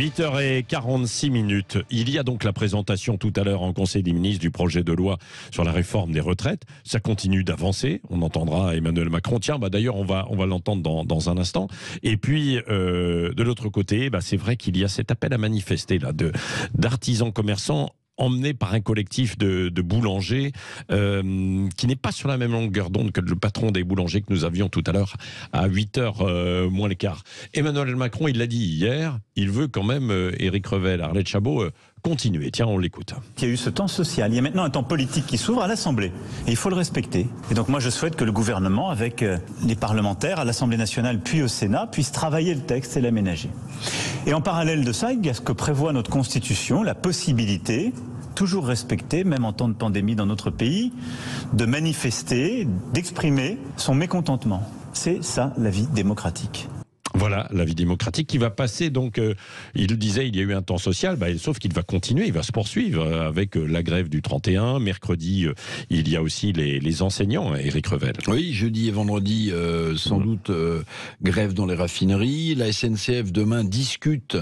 8h46. Il y a donc la présentation tout à l'heure en Conseil des ministres du projet de loi sur la réforme des retraites. Ça continue d'avancer. On entendra Emmanuel Macron. Tiens, d'ailleurs, on va l'entendre dans un instant. Et puis, de l'autre côté, c'est vrai qu'il y a cet appel à manifester là, d'artisans commerçants emmené par un collectif de boulangers qui n'est pas sur la même longueur d'onde que le patron des boulangers que nous avions tout à l'heure à 8h moins le quart. Emmanuel Macron, il l'a dit hier, il veut quand même, Éric Revel, Arlette Chabot, continuer. Tiens, on l'écoute. Il y a eu ce temps social. Il y a maintenant un temps politique qui s'ouvre à l'Assemblée. Et il faut le respecter. Et donc moi, je souhaite que le gouvernement, avec les parlementaires à l'Assemblée nationale puis au Sénat, puisse travailler le texte et l'aménager. Et en parallèle de ça, il y a ce que prévoit notre Constitution, la possibilité, toujours respectée, même en temps de pandémie dans notre pays, de manifester, d'exprimer son mécontentement. C'est ça, la vie démocratique. Voilà, la vie démocratique qui va passer, donc, il le disait, il y a eu un temps social, sauf qu'il va continuer, il va se poursuivre avec la grève du 31. Mercredi, il y a aussi les enseignants, Éric Revel. Oui, jeudi et vendredi, sans doute, grève dans les raffineries. La SNCF, demain, discute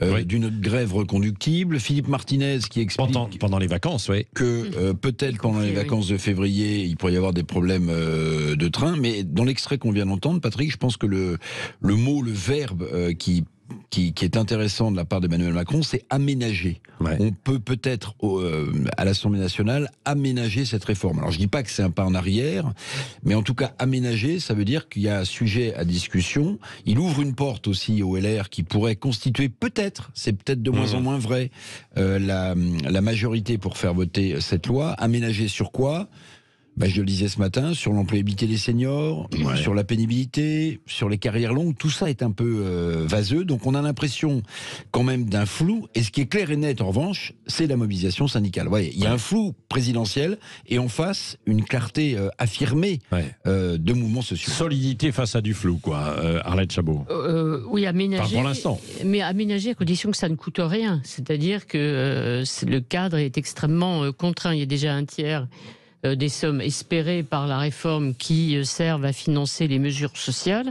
d'une grève reconductible. Philippe Martinez qui explique... Pendant les vacances, oui. Que peut-être pendant les vacances de février, il pourrait y avoir des problèmes de train. Mais dans l'extrait qu'on vient d'entendre, Patrick, je pense que le mot, le verbe qui est intéressant de la part d'Emmanuel Macron, c'est aménager. Ouais. On peut peut-être, à l'Assemblée nationale, aménager cette réforme. Alors je ne dis pas que c'est un pas en arrière, mais en tout cas, aménager, ça veut dire qu'il y a un sujet à discussion. Il ouvre une porte aussi au LR qui pourrait constituer peut-être, c'est peut-être de moins en moins vrai, la majorité pour faire voter cette loi. Aménager sur quoi ? Je le disais ce matin, sur l'employabilité des seniors, sur la pénibilité, sur les carrières longues, tout ça est un peu vaseux, donc on a l'impression quand même d'un flou, et ce qui est clair et net en revanche, c'est la mobilisation syndicale. Il y a un flou présidentiel, et en face, une clarté affirmée de mouvements sociaux. Solidité face à du flou, quoi, Arlette Chabot. Oui, aménager, pour l'instant. Mais aménager à condition que ça ne coûte rien, c'est-à-dire que le cadre est extrêmement contraint, il y a déjà un tiers des sommes espérées par la réforme qui servent à financer les mesures sociales.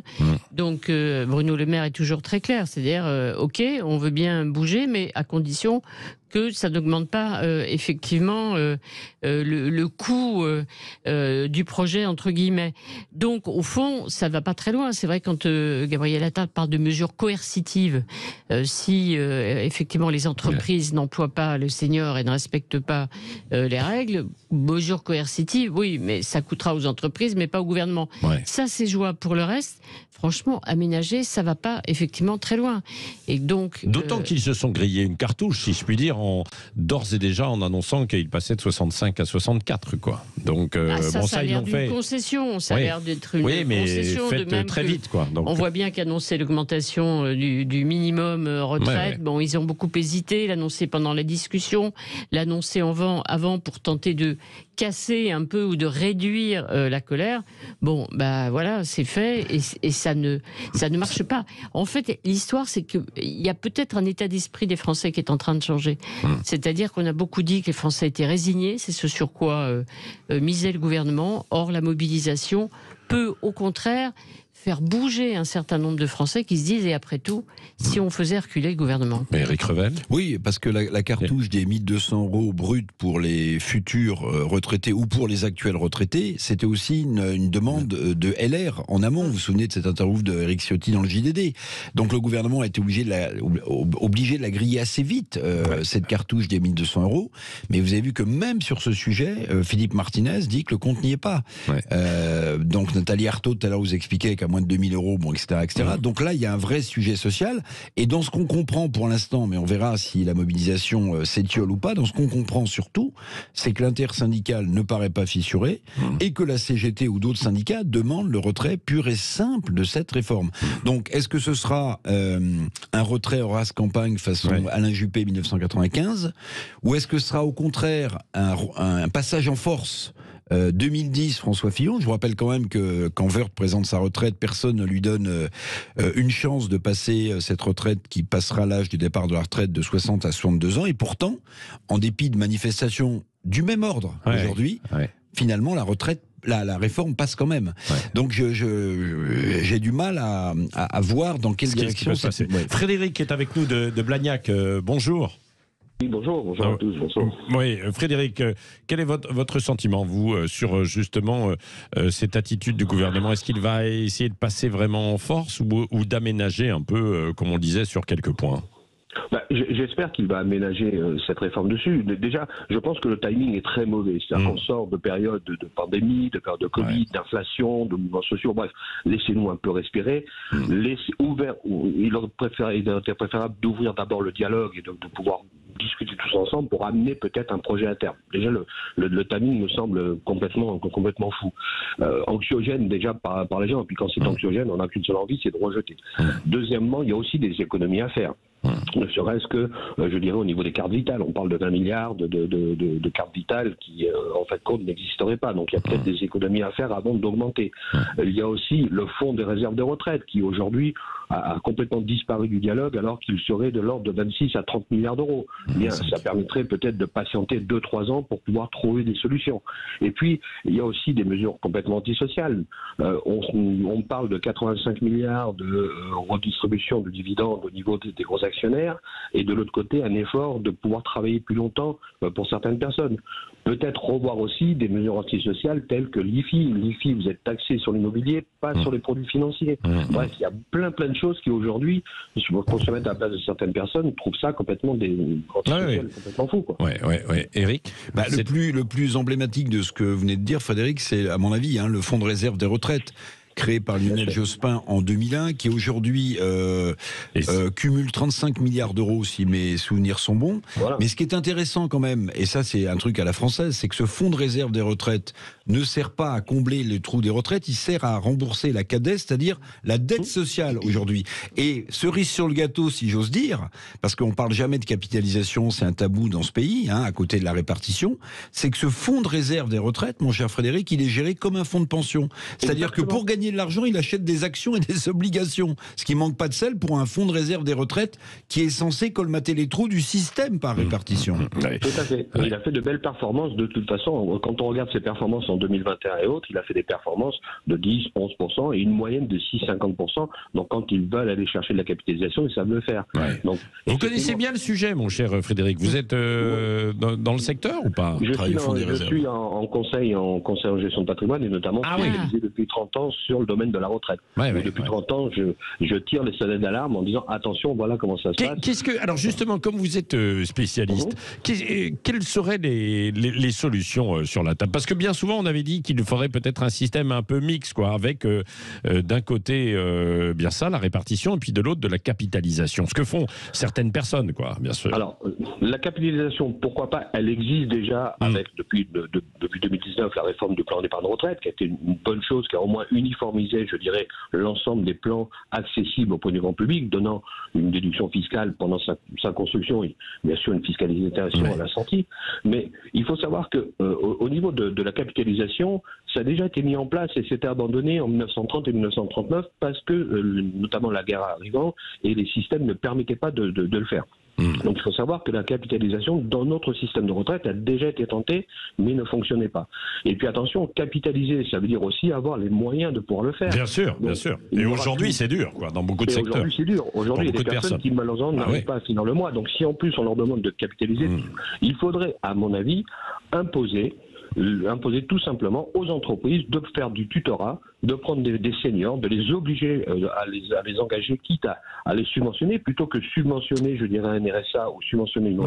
Donc Bruno Le Maire est toujours très clair, c'est-à-dire ok, on veut bien bouger, mais à condition que ça n'augmente pas effectivement le coût du projet, entre guillemets. Donc, au fond, ça ne va pas très loin. C'est vrai, quand Gabriel Attal parle de mesures coercitives, si effectivement les entreprises n'emploient pas le senior et ne respectent pas les règles, mesures coercitives, oui, mais ça coûtera aux entreprises, mais pas au gouvernement. Ça, c'est jouable. Pour le reste, franchement, aménager, ça ne va pas effectivement très loin. Et donc, d'autant qu'ils se sont grillés une cartouche, si je puis dire, d'ores et déjà en annonçant qu'il passait de 65 à 64, quoi. Donc, ça a l'air d'une concession. Ça a l'air d'être une concession. Faites de même très vite, quoi. Donc, on voit bien qu'annoncer l'augmentation du minimum retraite, ils ont beaucoup hésité, l'annoncer pendant la discussion, l'annoncer avant pour tenter de casser un peu ou de réduire la colère. Voilà, c'est fait et ça ne marche pas. En fait, l'histoire, c'est qu'il y a peut-être un état d'esprit des Français qui est en train de changer. C'est-à-dire qu'on a beaucoup dit que les Français étaient résignés, c'est ce sur quoi misait le gouvernement. Or, la mobilisation peut, au contraire, faire bouger un certain nombre de Français qui se disent, et après tout, si on faisait reculer le gouvernement. Mais Éric Revel ? Oui, parce que la cartouche des 1 200 € bruts pour les futurs retraités ou pour les actuels retraités, c'était aussi une demande de LR en amont. Vous vous souvenez de cette interview d'Éric Ciotti dans le JDD. Donc le gouvernement a été obligé de la griller assez vite, cette cartouche des 1 200 €. Mais vous avez vu que même sur ce sujet, Philippe Martinez dit que le compte n'y est pas. Donc Nathalie Arthaud, tout à l'heure, vous expliquait qu'à moins de 2 000 €, etc. Donc là, il y a un vrai sujet social. Et dans ce qu'on comprend pour l'instant, mais on verra si la mobilisation s'étiole ou pas, dans ce qu'on comprend surtout, c'est que l'intersyndicale ne paraît pas fissurée et que la CGT ou d'autres syndicats demandent le retrait pur et simple de cette réforme. Donc, est-ce que ce sera un retrait Horace Campagne façon Alain Juppé 1995, ou est-ce que ce sera au contraire un passage en force 2010, François Fillon? Je vous rappelle quand même que quand Woerth présente sa retraite, personne ne lui donne une chance de passer cette retraite qui passera l'âge du départ de la retraite de 60 à 62 ans. Et pourtant, en dépit de manifestations du même ordre aujourd'hui, finalement la retraite la réforme passe quand même. Ouais. Donc j'ai du mal à voir dans quelle direction ça se passe. Frédéric est avec nous de Blagnac. Bonjour. Oui, bonjour à tous, bonjour. Oui, Frédéric, quel est votre sentiment, vous, sur justement cette attitude du gouvernement? Est-ce qu'il va essayer de passer vraiment en force ou d'aménager un peu, comme on disait, sur quelques points? J'espère qu'il va aménager cette réforme dessus. Déjà, je pense que le timing est très mauvais. C'est-à-dire qu'on sort de périodes de pandémie, de période de Covid, d'inflation, de mouvements sociaux. Bref, laissez-nous un peu respirer. Il aurait été préférable d'ouvrir d'abord le dialogue et de pouvoir discuter tous ensemble pour amener peut-être un projet à terme. Déjà, le timing me semble complètement fou. Anxiogène déjà par les gens. Et puis quand c'est anxiogène, on n'a qu'une seule envie, c'est de rejeter. Deuxièmement, il y a aussi des économies à faire. Ne serait-ce que, je dirais, au niveau des cartes vitales. On parle de 20 milliards de cartes vitales qui, en fait, compte n'existeraient pas. Donc, il y a peut-être des économies à faire avant d'augmenter. Il y a aussi le fonds des réserves de retraite qui, aujourd'hui, a complètement disparu du dialogue alors qu'il serait de l'ordre de 26 à 30 milliards d'euros. Bien, ça permettrait peut-être de patienter 2-3 ans pour pouvoir trouver des solutions. Et puis, il y a aussi des mesures complètement antisociales. On parle de 85 milliards de redistribution de dividendes au niveau des gros actionnaires, et de l'autre côté, un effort de pouvoir travailler plus longtemps pour certaines personnes. Peut-être revoir aussi des mesures antisociales telles que l'IFI. L'IFI, vous êtes taxé sur l'immobilier, pas sur les produits financiers. Bref, il y a plein de choses qui aujourd'hui, pour se mettre à la place de certaines personnes, trouvent ça complètement complètement fou. Ouais. Éric, le plus emblématique de ce que vous venez de dire, Frédéric, c'est à mon avis le fonds de réserve des retraites, créé par Lionel Jospin en 2001, qui aujourd'hui cumule 35 milliards d'euros, si mes souvenirs sont bons. Voilà. Mais ce qui est intéressant quand même, et ça c'est un truc à la française, c'est que ce fonds de réserve des retraites ne sert pas à combler les trous des retraites, il sert à rembourser la CADES, c'est-à-dire la dette sociale aujourd'hui. Et cerise sur le gâteau, si j'ose dire, parce qu'on parle jamais de capitalisation, c'est un tabou dans ce pays, à côté de la répartition, c'est que ce fonds de réserve des retraites, mon cher Frédéric, il est géré comme un fonds de pension. C'est-à-dire que pour gagner de l'argent, il achète des actions et des obligations. Ce qui manque pas de sel pour un fonds de réserve des retraites qui est censé colmater les trous du système par répartition. Tout à fait. Il a fait de belles performances de toute façon. Quand on regarde ses performances en 2021 et autres, il a fait des performances de 10, 11% et une moyenne de 6-50%. Donc quand ils veulent aller chercher de la capitalisation, ils savent le faire. Ouais. Donc, vous connaissez bien le sujet, mon cher Frédéric. Vous êtes dans le secteur ou pas? Je suis en conseil en gestion de patrimoine et notamment spécialisé depuis 30 ans sur le domaine de la retraite. Depuis 30 ans, je tire les sonnettes d'alarme en disant attention, voilà comment ça se passe. Alors justement, comme vous êtes spécialiste, quelles seraient les solutions sur la table? Parce que bien souvent, on avait dit qu'il faudrait peut-être un système un peu mixte, avec d'un côté bien ça, la répartition, et puis de l'autre de la capitalisation. Ce que font certaines personnes, bien sûr. Alors, la capitalisation, pourquoi pas? Elle existe déjà avec depuis 2019 la réforme du plan d'épargne retraite, qui a été une bonne chose, qui a au moins uniformisé, je dirais, l'ensemble des plans accessibles au point de vue grand public, donnant une déduction fiscale pendant sa construction et bien sûr une fiscalisation à la sortie. Mais il faut savoir que au niveau de la capitalisation, ça a déjà été mis en place et c'était abandonné en 1930 et 1939 parce que, notamment la guerre arrivant, et les systèmes ne permettaient pas de le faire. Donc il faut savoir que la capitalisation dans notre système de retraite a déjà été tentée mais ne fonctionnait pas. Et puis attention, capitaliser, ça veut dire aussi avoir les moyens de pouvoir le faire. Bien sûr. Et aujourd'hui c'est dur, dans beaucoup de secteurs. Aujourd'hui c'est dur. Aujourd'hui il y a des personnes qui malheureusement n'arrivent pas à finir le mois. Donc si en plus on leur demande de capitaliser, il faudrait à mon avis imposer tout simplement aux entreprises de faire du tutorat, de prendre des seniors, de les obliger à les engager, quitte à les subventionner, plutôt que subventionner, je dirais, un RSA ou subventionner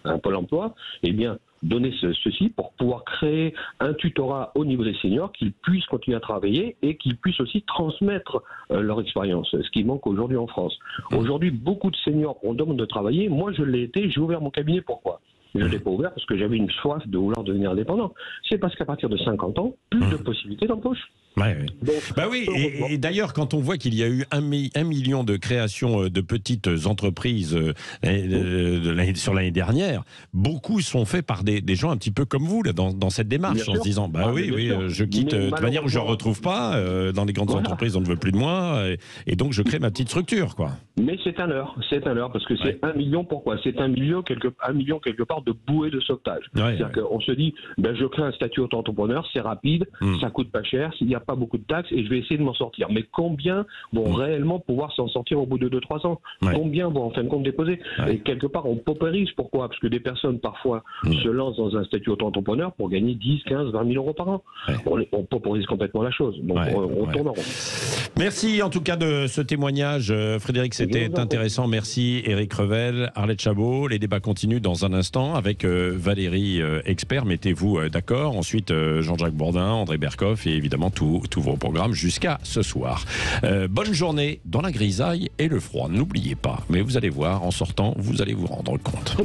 un Pôle emploi, eh bien, donner ceci pour pouvoir créer un tutorat au niveau des seniors, qu'ils puissent continuer à travailler et qu'ils puissent aussi transmettre leur expérience, ce qui manque aujourd'hui en France. Aujourd'hui, beaucoup de seniors ont demandé de travailler. Moi, je l'ai été, j'ai ouvert mon cabinet. Pourquoi ? Je ne l'ai pas ouvert parce que j'avais une soif de vouloir devenir indépendant. C'est parce qu'à partir de 50 ans, plus de possibilités d'embauche. Donc, et d'ailleurs, quand on voit qu'il y a eu 1 million de créations de petites entreprises sur l'année dernière, beaucoup sont faits par des gens un petit peu comme vous, là, dans cette démarche, en se disant je quitte de manière où je ne retrouve pas, dans les grandes entreprises on ne veut plus de moi, et donc je crée ma petite structure. Mais c'est un leurre, parce que c'est 1 million, pourquoi ? C'est 1 million quelque part sorte de bouée de sauvetage. C'est-à-dire qu'on se dit, je crée un statut auto-entrepreneur, c'est rapide, ça coûte pas cher, il n'y a pas beaucoup de taxes et je vais essayer de m'en sortir. Mais combien vont réellement pouvoir s'en sortir au bout de 2-3 ans? Combien vont en fin de compte déposer? Et quelque part, on paupérise. Pourquoi? Parce que des personnes parfois se lancent dans un statut auto-entrepreneur pour gagner 10, 15, 20 000 euros par an. On pauperise complètement la chose. Donc on tourne en rond. Merci en tout cas de ce témoignage, Frédéric, c'était intéressant. Merci Éric Revel, Arlette Chabot. Les débats continuent dans un instant avec Valérie Expert, mettez-vous d'accord. Ensuite Jean-Jacques Bourdin, André Berkoff et évidemment tous vos programmes jusqu'à ce soir. Bonne journée dans la grisaille et le froid, n'oubliez pas. Mais vous allez voir, en sortant, vous allez vous rendre compte.